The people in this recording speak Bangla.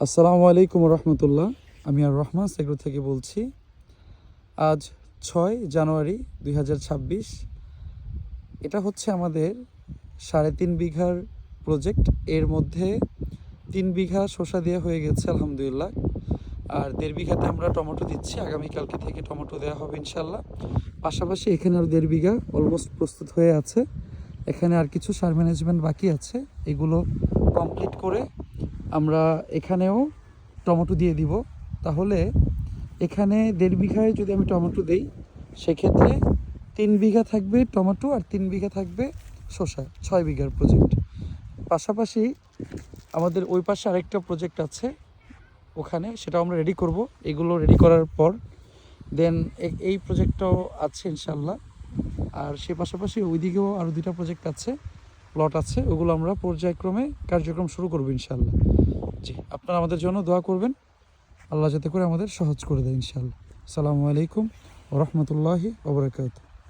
আসসালামু আলাইকুম রহমতুল্লাহ। আমি আর রহমান সেগ্রো থেকে বলছি। আজ 6 জানুয়ারি 2026। এটা হচ্ছে আমাদের 3.5 বিঘার প্রজেক্ট। এর মধ্যে 3 বিঘা শসা দেওয়া হয়ে গেছে আলহামদুলিল্লাহ, আর 1.5 বিঘাতে আমরা টমেটো দিচ্ছি। আগামীকালকে থেকে টমেটো দেওয়া হবে ইনশাল্লাহ। পাশাপাশি এখানে আর 1.5 বিঘা অলমোস্ট প্রস্তুত হয়ে আছে। এখানে আর কিছু সার ম্যানেজমেন্ট বাকি আছে, এগুলো কমপ্লিট করে আমরা এখানেও টমেটো দিয়ে দিব। তাহলে এখানে 1.5 বিঘায় যদি আমি টমেটো দেই, সেক্ষেত্রে 3 বিঘা থাকবে টমেটো আর 3 বিঘা থাকবে শসা, 6 বিঘার প্রজেক্ট। পাশাপাশি আমাদের ওই পাশে আরেকটা প্রজেক্ট আছে, ওখানে সেটাও আমরা রেডি করব। এগুলো রেডি করার পর দেন এই প্রজেক্টটাও আছে ইনশাল্লাহ। আর সে পাশাপাশি ওইদিকেও আরও 2টা প্রজেক্ট আছে, প্লট আছে, ওগুলো আমরা পর্যায়ক্রমে কার্যক্রম শুরু করবো ইনশাল্লাহ। জি, আপনারা আমাদের জন্য দোয়া করবেন, আল্লাহ যাতে করে আমাদের সহজ করে দেয় ইনশাআল্লাহ। আসসালামু আলাইকুম ওয়া রাহমাতুল্লাহি ওয়া বারাকাতুহু।